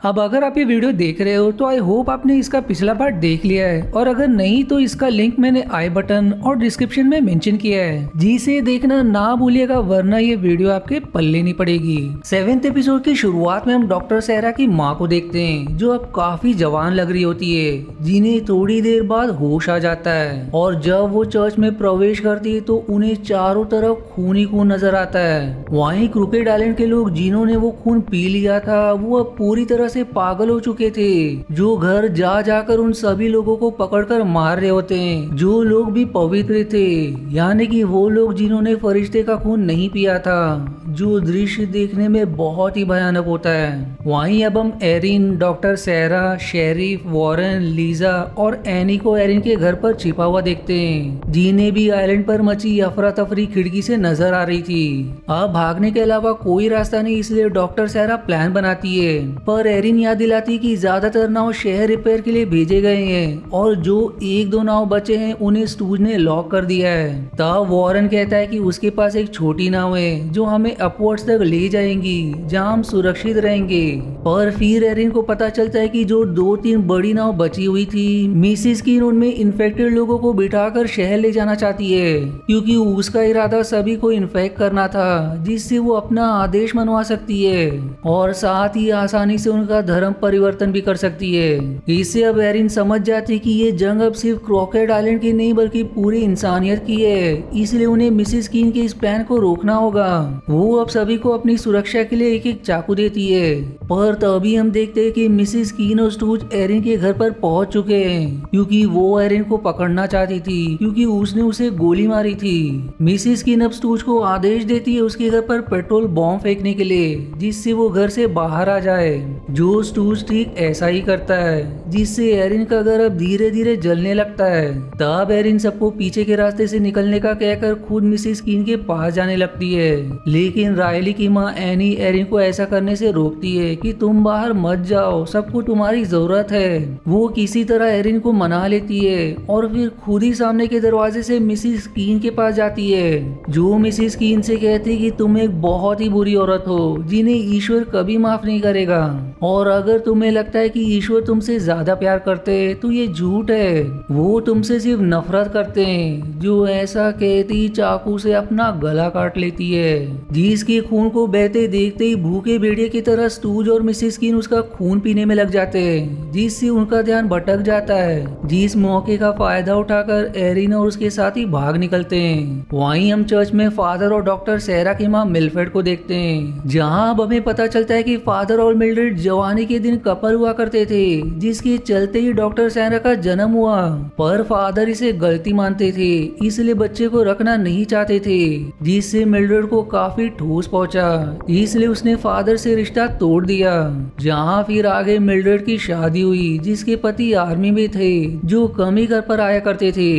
अब अगर आप ये वीडियो देख रहे हो तो आई होप आपने इसका पिछला पार्ट देख लिया है, और अगर नहीं तो इसका लिंक मैंने आई बटन और डिस्क्रिप्शन में मेंशन किया है, जिसे देखना ना भूलिएगा, वरना ये वीडियो आपके पल्ले नहीं पड़ेगी। 7th एपिसोड की शुरुआत में हम डॉक्टर सहरा की माँ को देखते हैं, जो अब काफी जवान लग रही होती है, जिन्हें थोड़ी देर बाद होश आ जाता है। और जब वो चर्च में प्रवेश करती है तो उन्हें चारों तरफ खून ही खून नजर आता है। वहीं क्रूकेड आइलैंड के लोग जिन्होंने वो खून पी लिया था, वो अब पूरी तरह से पागल हो चुके थे, जो घर जा जाकर उन सभी लोगों को पकड़कर मार रहे होते हैं, जो लोग भी पवित्र थे, यानी कि वो लोग जिन्होंने फरिश्ते का खून नहीं पिया था, जो दृश्य देखने में बहुत ही भयानक होता है। वहीं अब हम एरिन, डॉक्टर सहरा, शेरिफ, वॉरेन, लीजा और एनी को एरिन के घर पर छिपा हुआ देखते हैं, जिन्हें भी आइलैंड पर मची अफरा तफरी खिड़की से नजर आ रही थी। अब भागने के अलावा कोई रास्ता नहीं, इसलिए डॉक्टर सहरा प्लान बनाती है, पर एरिन याद दिलाती कि ज्यादातर नाव शहर रिपेयर के लिए भेजे गए हैं और जो 1-2 नाव बचे हैं उन्हें स्टूज ने लॉक कर दिया है। तब वॉरेन कहता है कि उसके पास एक छोटी नाव है जो हमें अपवर्ड्स तक ले जाएंगी, जहां हम सुरक्षित रहेंगे। पर फिर एरिन को पता चलता है कि जो 2-3 बड़ी नाव बची हुई थी, मिसिस कीन उनमें इन्फेक्टेड लोगों को बिठाकर शहर ले जाना चाहती है, क्योंकि उसका इरादा सभी को इन्फेक्ट करना था, जिससे वो अपना आदेश मनवा सकती है और साथ ही आसानी से उनका धर्म परिवर्तन भी कर सकती है। इससे अब एरिन समझ जाती कि ये जंग अब सिर्फ क्रोकेड आइलैंड की नहीं बल्कि पूरी इंसानियत की है, इसलिए उन्हें मिसिस कीन के इस प्लान को रोकना होगा। वो अब सभी को अपनी सुरक्षा के लिए एक एक चाकू देती है, पर तभी हम देखते हैं कि मिसिस कीन और स्टूज एरिन के घर पर पहुंच चुके हैं, क्योंकि वो एरिन को पकड़ना चाहती थी, क्योंकि उसने उसे गोली मारी थी। मिसिस कीन अब स्टूज को आदेश देती है उसके घर पर पेट्रोल बॉम्ब फेंकने के लिए, जिससे वो घर से बाहर आ जाए। जो स्टूज ठीक ऐसा ही करता है, जिससे एरिन का घर अब धीरे धीरे जलने लगता है। तब एरिन सबको पीछे के रास्ते से निकलने का कहकर खुद मिसिस कीन के पास जाने लगती है, लेकिन रायली की माँ एनी एरिन को ऐसा करने से रोकती है कि तुम बाहर मत जाओ, सबको तुम्हारी जरूरत है। वो किसी तरह एरिन को मना लेती है और फिर खुद ही सामने के दरवाजे से मिसिस कीन के पास जाती है, जो मिसिस कीन से कहती कि तुम एक बहुत ही बुरी औरत हो, जिन्हें ईश्वर कभी माफ नहीं करेगा, और अगर तुम्हें लगता है कि ईश्वर तुमसे ज्यादा प्यार करते हैं तो ये झूठ है, वो तुमसे सिर्फ नफरत करते हैं। जो ऐसा कहती चाकू से अपना गला काट लेती है, जिसके खून को बहते देखते ही भूखे भेड़िए की तरह स्टूज और मिसिस कीन उसका खून पीने में लग जाते हैं, जिससे उनका ध्यान भटक जाता है। जिस मौके का फायदा उठाकर एरिन और उसके साथी भाग निकलते हैं। वहीं हम चर्च में फादर और डॉक्टर सहरा की माँ मिल्फ्रेड को देखते हैं, जहाँ अब हमें पता चलता है कि फादर और मिल्ड्रेड जवानी के दिन कपल हुआ करते थे, जिसके चलते ही डॉक्टर सहरा का जन्म हुआ। पर फादर इसे गलती मानते थे, इसलिए बच्चे को रखना नहीं चाहते थे, जिससे मिल्ड्रेड को काफी ठोस पहुंचा, इसलिए उसने फादर से रिश्ता तोड़ दिया। जहाँ फिर आगे मिल्ड्रेड की शादी हुई, जिसके पति आर्मी में थे, जो कम ही घर पर आया करते थे,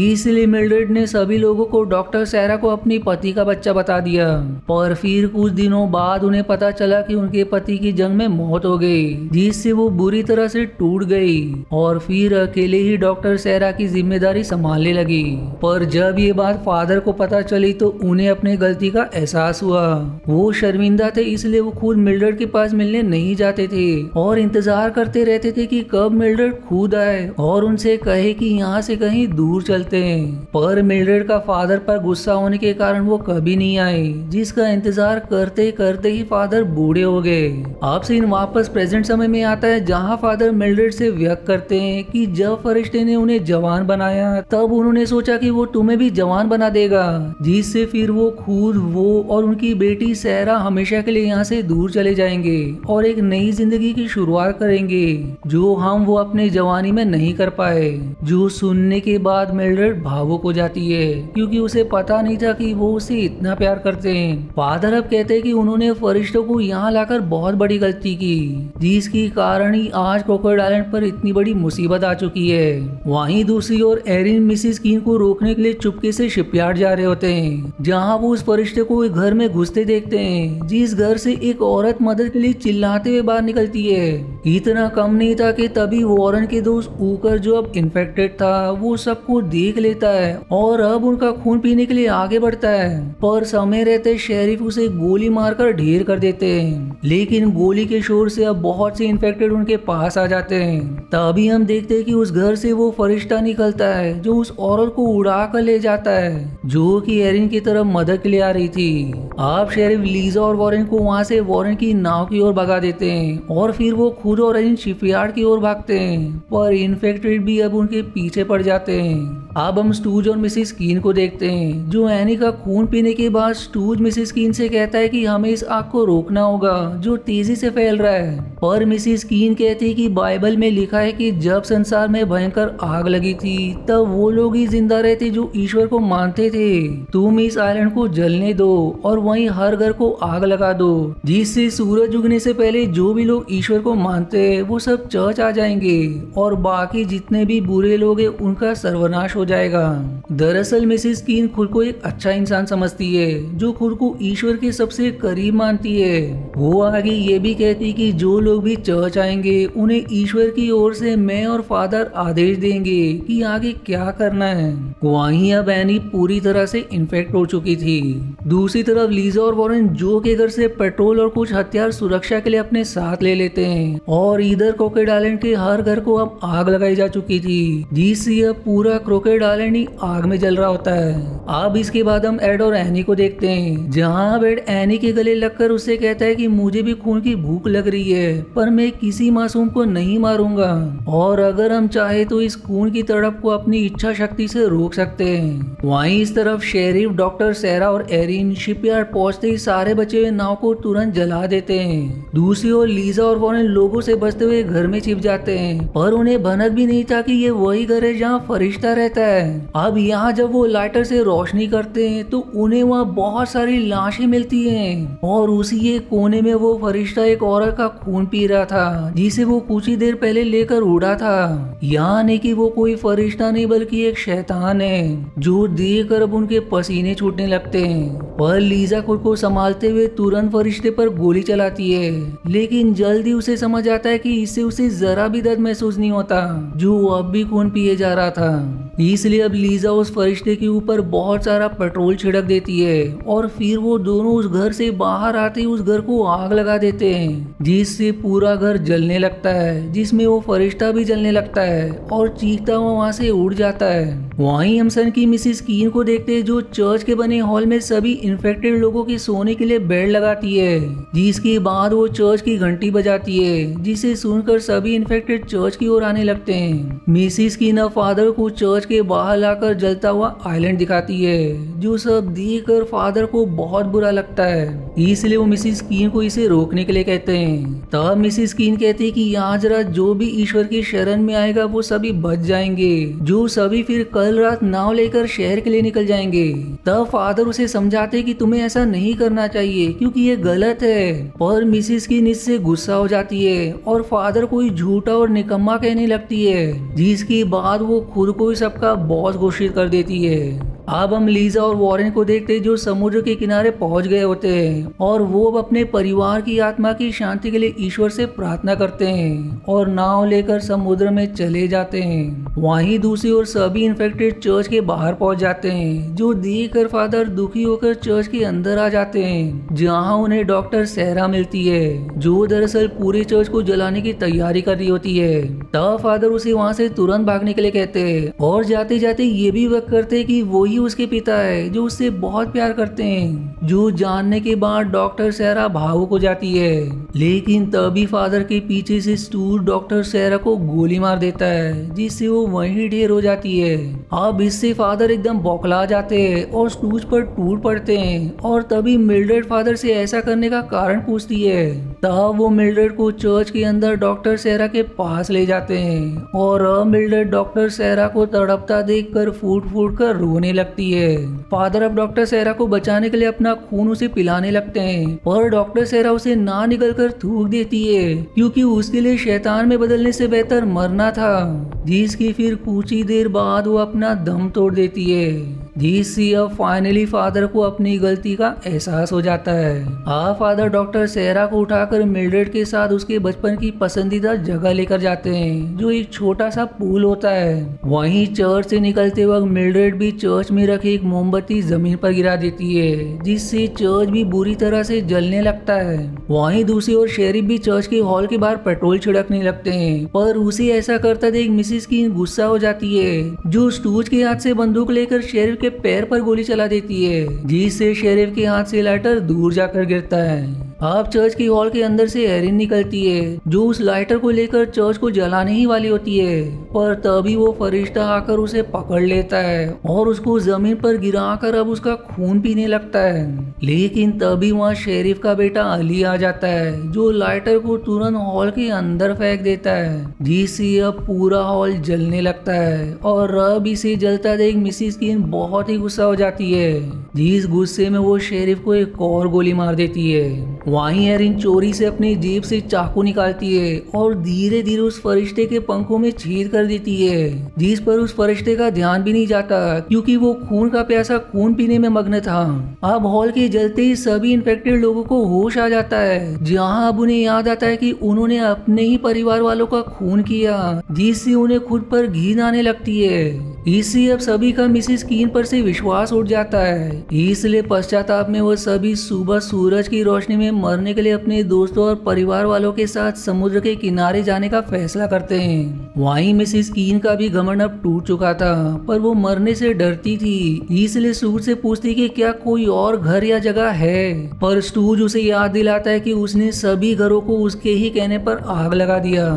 इसलिए मिल्ड्रेड ने सभी लोगों को डॉक्टर सहरा को अपनी पति का बच्चा बता दिया। पर फिर कुछ दिनों बाद उन्हें पता चला कि उनके पति की जंग में मौत हो गई, जिससे वो बुरी तरह से टूट गई और फिर अकेले ही डॉक्टर सहरा की जिम्मेदारी संभालने लगी। पर जब ये बात फादर को पता चली तो उन्हें अपनी गलती का एहसास हुआ। वो शर्मिंदा थे, इसलिए वो खुद मिल्ड्रेड के पास मिलने नहीं जाते थे और इंतजार करते रहते थे कि कब मिल्ड्रेड खुद आए और उनसे कहे कि यहाँ से कहीं दूर चलते हैं। पर मिल्ड्रेड का फादर पर गुस्सा होने के कारण वो कभी नहीं आए, जिसका इंतजार करते करते ही फादर बूढ़े हो गए। अब सीन वापस प्रेजेंट समय में आता है, जहाँ फादर मिल्ड्रेड से व्यक्त करते हैं कि जब फरिश्ते ने उन्हें जवान बनाया तब उन्होंने सोचा कि वो तुम्हें भी जवान बना देगा, जिससे फिर वो खुद, वो और उनकी बेटी सहरा हमेशा के लिए यहाँ से दूर चले जाएंगे और एक नई जिंदगी की शुरुआत करेंगे, जो वो अपने जवानी में नहीं कर पाए। जो सुनने के बाद मिल्ड्रेड भावुक हो जाती है, क्योंकि उसे पता नहीं था कि वो उसे इतना प्यार करते हैं। फादर अब कहते हैं कि उन्होंने फरिश्तों को यहाँ लाकर बहुत बड़ी गलती की, जिसकी कारण ही आज क्रोकोडाइल आइलैंड पर इतनी बड़ी मुसीबत आ चुकी है। वहीं दूसरी ओर एरिन मिसिस कीन को रोकने के लिए चुपके से शिपयार्ड जा रहे होते हैं, जहाँ वो उस फरिश्ते को एक घर में घुसते देखते हैं, जिस घर से एक औरत मदद के लिए चिल्लाते हुए बाहर निकलती है। इतना कम नहीं था कि तभी वॉरेन के दोस्त ऊकर, जो अब इन्फेक्टेड था, वो सबको देख लेता है और अब उनका खून पीने के लिए आगे बढ़ता है। पर समय रहते शेरिफ उसे गोली मारकर ढेर कर देते हैं, लेकिन गोली के शोर से अब बहुत से इन्फेक्टेड उनके पास आ जाते हैं। तभी हम देखते हैं कि उस घर से वो फरिश्ता निकलता है जो उस औरत को उड़ा कर ले जाता है, जो कि एरिन की तरफ मदद के लिए आ रही थी। आप शेरिफ लीजा और वॉरेन को वहां से वॉरेन की नाव की ओर भगा देते हैं और फिर वो खुद और एरिन शिपयार्ड की ओर भागते हैं, पर इन्फेक्टेड भी अब उनके पीछे पड़ जाते हैं। अब हम स्टूज और मिसिस कीन को देखते हैं, जो एनी का खून पीने के बाद स्टूज मिसिस कीन से कहता है कि हमें इस आग को रोकना होगा जो तेजी से फैल रहा है। पर मिसिस कीन कहती है कि बाइबल में लिखा है कि जब संसार में भयंकर आग लगी थी तब वो लोग ही जिंदा रहते जो ईश्वर को मानते थे। तुम इस आइलैंड को जलने दो और वहीं हर घर को आग लगा दो, जिससे सूरज उगने से पहले जो भी लोग ईश्वर को मानते हैं वो सब चर्च आ जाएंगे और बाकी जितने भी बुरे लोग हैं उनका सर्वनाश हो जाएगा। दरअसल मिसिस कीन खुद को एक अच्छा इंसान समझती है जो खुद को ईश्वर के सबसे करीब मानती है। वो आगे ये भी कहती कि जो लोग भी चर्च आएंगे उन्हें ईश्वर की ओर से मैं और फादर आदेश देंगे कि आगे क्या करना है। वहीं अब एनी पूरी तरह से इन्फेक्ट हो चुकी थी। दूसरी तरफ लीजा और वॉरेन जो के घर से पेट्रोल और कुछ हथियार सुरक्षा के लिए अपने साथ ले लेते हैं और इधर क्रोकेड आइलैंड के हर घर को अब आग लगाई जा चुकी थी, जिससे अब पूरा क्रोकेड आइलैंड ही आग में जल रहा होता है। अब इसके बाद हम एड और एनी को देखते हैं, जहां अब एड एनी के गले लगकर उससे कहता है कि मुझे भी खून की भूख लग रही है पर मैं किसी मासूम को नहीं मारूंगा और अगर हम चाहे तो इस खून की तड़प को अपनी इच्छा शक्ति से रोक सकते हैं। वहीं इस तरफ शेरिफ, डॉक्टर सेरा और एरिन शिपयार्ड पहुंचते ही सारे बचे हुए नाव को तुरंत जला देते हैं। दूसरी ओर लीजा और वॉरेन लोगों से बचते हुए घर में छिप जाते हैं, पर उन्हें भनक भी नहीं था कि ये वही घर है जहाँ फरिश्ता रहता है। अब यहाँ जब वो लाइटर से रोशनी करते हैं तो उन्हें वहाँ बहुत सारी लाशें मिलती हैं और उसी एक कोने में वो फरिश्ता एक औरत का खून पी रहा था जिसे वो कुछ ही देर पहले लेकर उड़ा था। यानी कि वो कोई फरिश्ता नहीं बल्कि एक शैतान है, जो देखकर अब उनके पसीने छूटने लगते हैं। पर लीजा खुद को संभालते हुए तुरंत फरिश्ते पर गोली चलाती है, लेकिन जल्दी उसे समझ आता है कि इससे उसे जरा भी दर्द महसूस नहीं होता, जो अब भी खून पिए जा रहा था। इसलिए अब लीजा उस फरिश्ते के ऊपर बहुत सारा पेट्रोल छिड़क देती है और फिर वो दोनों उस घर से बाहर आते ही उस घर को आग लगा देते हैं, जिससे पूरा घर जलने लगता है, जिसमें वो फरिश्ता भी जलने लगता है और चीखता हुआ वहां से उड़ जाता है। वहीं हम सन की मिसिस कीन को देखते हैं, जो चर्च के बने हॉल में सभी इन्फेक्टेड लोगों के सोने के लिए बेड लगाती है, जिसके बाद वो चर्च की घंटी बजाती है, जिसे सुनकर सभी इन्फेक्टेड चर्च की ओर आने लगते हैं। मिसिस कीन अब फादर को चर्च के बाहर लाकर जलता हुआ आइलैंड दिखाती है, जो सब देखकर फादर को बहुत बुरा लगता है। इसलिए वो मिसिस कीन को इसे रोकने के लिए कहते हैं। तब मिसिस कीन कहती है कि यहाँ जरा जो भी ईश्वर की शरण में आएगा वो सभी बच जाएंगे, जो सभी फिर कल रात नाव लेकर शहर के लिए निकल जाएंगे। तब फादर उसे समझाते कि तुम्हें ऐसा नहीं करना चाहिए क्योंकि ये गलत है। पर मिसिस कीन इससे गुस्सा हो जाती है और फादर को झूठा और निकम्मा कहने लगती है, जिसके बाद वो खुद को सबका बॉस घोषित कर देती है। अब हम लीजा और वॉरेन को देखते हैं, जो समुद्र के किनारे पहुंच गए होते हैं और वो अब अपने परिवार की आत्मा की शांति के लिए ईश्वर से प्रार्थना करते हैं और नाव लेकर समुद्र में चले जाते हैं। वहीं दूसरी ओर सभी इन्फेक्टेड चर्च के बाहर पहुंच जाते हैं, जो देखकर फादर दुखी होकर चर्च के अंदर आ जाते हैं, जहां उन्हें डॉक्टर सेरा मिलती है, जो दरअसल पूरे चर्च को जलाने की तैयारी कर रही होती है। तब फादर उसे वहां से तुरंत भागने के लिए कहते हैं और जाते जाते ये भी वक्त करते कि वही उसके पिता है, जो उससे बहुत प्यार करते हैं, जो जानने के बाद डॉक्टर सेरा भावुक हो जाती है। लेकिन तभी फादर के पीछे से स्टूज डॉक्टर सेरा को गोली मार देता है, जिससे वो वहीं ढेर हो जाती है। अब इससे फादर एकदम बौखला जाते हैं और स्टूज पर टूट पड़ते हैं और तभी मिल्ड्रेड फादर से ऐसा करने का कारण पूछती है। तब वो मिल्ड्रेड को चर्च के अंदर डॉक्टर सेरा के पास ले जाते हैं और मिल्ड्रेड डॉक्टर सेरा को तड़पता देखकर फूट फूट कर रोने लगती है। फादर अब डॉक्टर सेरा को बचाने के लिए अपना खून उसे पिलाने लगते हैं, पर डॉक्टर सेरा उसे ना निकलकर थूक देती है, क्योंकि उसके लिए शैतान में बदलने से बेहतर मरना था, जिसकी फिर कुछ ही देर बाद वो अपना दम तोड़ देती है। जिससे अब फाइनली फादर को अपनी गलती का एहसास हो जाता है। अब फादर डॉक्टर सेरा को उठाकर मिल्ड्रेड के साथ उसके बचपन की पसंदीदा जगह लेकर जाते हैं, जो एक छोटा सा पूल होता है। वहीं चर्च से निकलते वक्त मिल्ड्रेड भी चर्च में रखी एक मोमबत्ती जमीन पर गिरा देती है, जिससे चर्च भी बुरी तरह से जलने लगता है। वहीं दूसरी ओर शेरिफ भी चर्च के हॉल के बाहर पेट्रोल छिड़कने लगते हैं, पर उसे ऐसा करता देख मिसिस कीन गुस्सा हो जाती है, जो स्टूज के हाथ से बंदूक लेकर शेरिफ के पैर पर गोली चला देती है, जिससे शेरिफ के हाथ से लाइटर दूर जाकर गिरता है। अब चर्च की हॉल के अंदर से एरिन निकलती है, जो उस लाइटर को लेकर चर्च को जलाने ही वाली होती है, पर तभी वो फरिश्ता आकर उसे पकड़ लेता है और उसको जमीन पर गिराकर अब उसका खून पीने लगता है। लेकिन तभी वहाँ शेरिफ का बेटा अली आ जाता है, जो लाइटर को तुरंत हॉल के अंदर फेंक देता है, जिससे अब पूरा हॉल जलने लगता है। और अब इसे जलता देख मिसिस कीन बहुत ही गुस्सा हो जाती है, जिस गुस्से में वो शेरिफ को एक और गोली मार देती है। वहीं एरिन चोरी से अपनी जेब से चाकू निकालती है और धीरे धीरे उस फरिश्ते के पंखों में छेद कर देती है, जिस पर उस फरिश्ते का ध्यान भी नहीं जाता, क्योंकि वो खून का प्यासा खून पीने में मग्न था। अब हॉल के जलते ही सभी इन्फेक्टेड लोगों को होश आ जाता है, जहां अब उन्हें याद आता है कि उन्होंने अपने ही परिवार वालों का खून किया, जिससे उन्हें खुद पर घिन आने लगती है। इससे अब सभी का मिसिस कीन पर से विश्वास उठ जाता है, इसलिए पश्चाताप में वो सभी सुबह सूरज की रोशनी में मरने के लिए अपने दोस्तों और परिवार वालों के साथ समुद्र के किनारे जाने का फैसला करते हैं। वहीं मिसिस कीन का भी घमंड अब टूट चुका था, पर वो मरने से डरती थी, इसलिए स्टूज से पूछती कि क्या कोई और घर या जगह है, पर स्टूज उसे याद दिलाता है कि उसने सभी घरों को उसके ही कहने पर आग लगा दिया।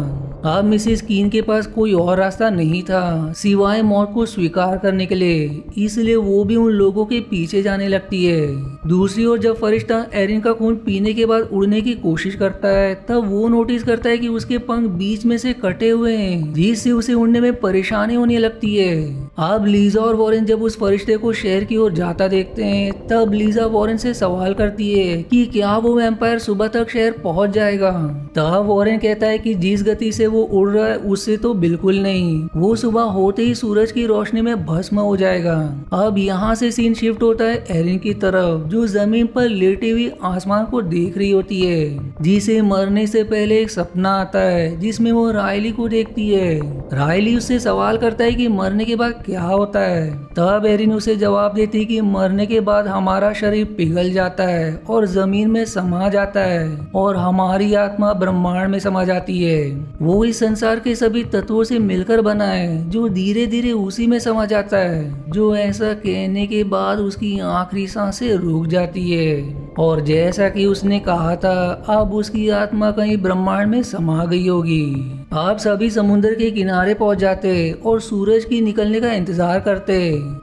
अब मिसिस कीन के पास कोई और रास्ता नहीं था सिवाय मौत को स्वीकार करने के लिए, इसलिए वो भी उन लोगों के पीछे जाने लगती है। दूसरी ओर जब फरिश्ता एरिन का खून पीने के बाद उड़ने की कोशिश करता है, तब वो नोटिस करता है कि उसके पंख बीच में से कटे हुए हैं, जिससे उसे उड़ने में परेशानी होने लगती है। अब लीजा और वॉरेन जब उस फरिश्ते को शहर की ओर जाता देखते हैं, तब लीजा वॉरेन से सवाल करती है कि क्या वो वैम्पायर सुबह तक शहर पहुंच जाएगा। तब वॉरेन कहता है कि जिस गति से वो उड़ रहा है उससे तो बिल्कुल नहीं, वो सुबह होते ही सूरज की रोशनी में भस्म हो जाएगा। अब यहाँ से सीन शिफ्ट होता है एरिन की तरफ, जो जमीन पर लेटी हुई आसमान को देख रही होती है, जिसे मरने से पहले एक सपना आता है जिसमें वो रायली को देखती है। रायली उससे सवाल करता है कि मरने के बाद क्या होता है। तब एरिन उसे जवाब देती है कि मरने के बाद हमारा शरीर पिघल जाता है और जमीन में समा जाता है और हमारी आत्मा ब्रह्मांड में समा जाती है। वो इस संसार के सभी तत्वों से मिलकर बना है, जो धीरे धीरे उसी में समा जाता है। जो ऐसा कहने के बाद उसकी आखिरी सांसें रुक जाती है और जैसा कि उसने कहा था, अब उसकी आत्मा कहीं ब्रह्मांड में समा गई होगी। आप सभी समुद्र के किनारे पहुंच जाते और सूरज की निकलने का इंतजार करते।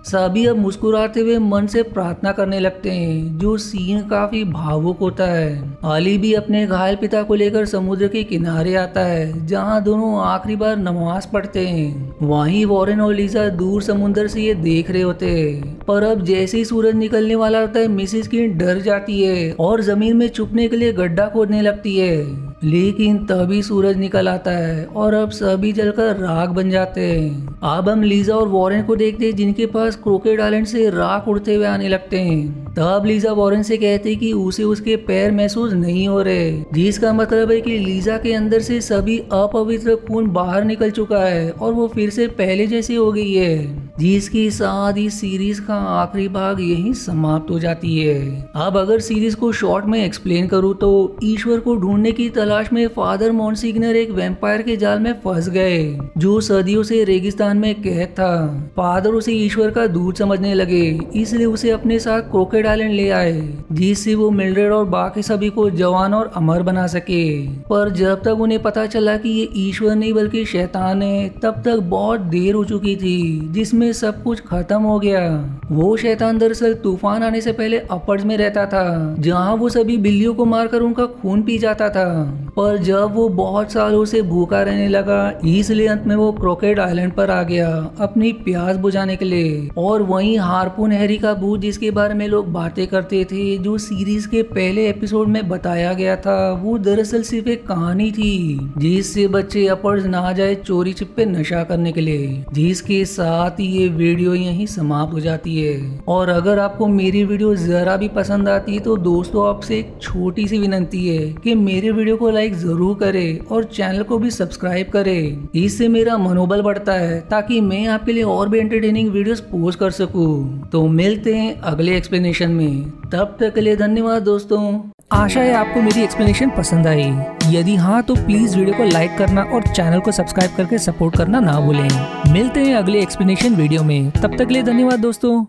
सभी अब मुस्कुराते हुए मन से प्रार्थना करने लगते हैं, जो सीन काफी भावुक होता है। अली भी अपने घायल पिता को लेकर समुद्र के किनारे आता है, जहां दोनों आखिरी बार नमाज पढ़ते हैं। वहीं वॉरेन और लीजा दूर समुद्र से ये देख रहे होते हैं, पर अब जैसे ही सूरज निकलने वाला होता है, मिसिस कीन डर जाती है और जमीन में छुपने के लिए गड्ढा खोदने लगती है। लेकिन तभी सूरज निकल आता है और अब सभी जलकर राख बन जाते हैं। अब हम लीजा और वॉरेन को देखते हैं, जिनके पास क्रोकेड आइलैंड से राख उड़ते हुए आने लगते हैं। तब लीजा वॉरेन से कहती कि उसे उसके पैर महसूस नहीं हो रहे, जिसका मतलब है कि लीजा के अंदर से सभी अपवित्र खून बाहर निकल चुका है और वो फिर से पहले जैसी हो गई है। जिसके साथ इस सीरीज का आखिरी भाग यही समाप्त हो जाती है। अब अगर सीरीज को शॉर्ट में एक्सप्लेन करूँ तो ईश्वर को ढूंढने की तलाश में फादर मॉन्सिग्नर एक वैम्पायर के जाल में फंस गए, जो सदियों से रेगिस्तान में कैद था। फादर उसे ईश्वर का दूत समझने लगे, इसलिए उसे अपने साथ क्रोकेड आइलैंड ले आए, जिससे वो मिल्ड्रेड और बाकी सभी को जवान और अमर बना सके। पर जब तक उन्हें पता चला कि ये ईश्वर नहीं बल्कि शैतान है, तब तक बहुत देर हो चुकी थी, जिसमें सब कुछ खत्म हो गया। वो शैतान दरअसल तूफान आने से पहले अपवर्ड्स में रहता था, जहाँ वो सभी बिल्लियों को मारकर उनका खून पी जाता था। पर जब वो बहुत सालों से भूखा रहने लगा, इसलिए अंत में वो क्रोकेट आइलैंड पर आ गया अपनी प्यास बुझाने के लिए। और वहीं हार्पून हैरी का भूत, जिसके बारे में लोग बातें करते थे, जो सीरीज के पहले एपिसोड में बताया गया था, वो दरअसल सिर्फ एक कहानी थी जिससे बच्चे अपवर्ड ना जाए चोरी छिपे नशा करने के लिए। जिसके साथ ही ये वीडियो यहीं समाप्त हो जाती है। और अगर आपको मेरी वीडियो जरा भी पसंद आती है तो दोस्तों आपसे एक छोटी सी विनती है कि मेरे वीडियो को लाइक जरूर करें और चैनल को भी सब्सक्राइब करें। इससे मेरा मनोबल बढ़ता है ताकि मैं आपके लिए और भी एंटरटेनिंग वीडियोस पोस्ट कर सकूं। तो मिलते हैं अगले एक्सप्लेनेशन में, तब तक के लिए धन्यवाद दोस्तों। आशा है आपको मेरी एक्सप्लेनेशन पसंद आई। यदि हाँ तो प्लीज वीडियो को लाइक करना और चैनल को सब्सक्राइब करके सपोर्ट करना ना भूलें। मिलते हैं अगले एक्सप्लेनेशन वीडियो में, तब तक के लिए धन्यवाद दोस्तों।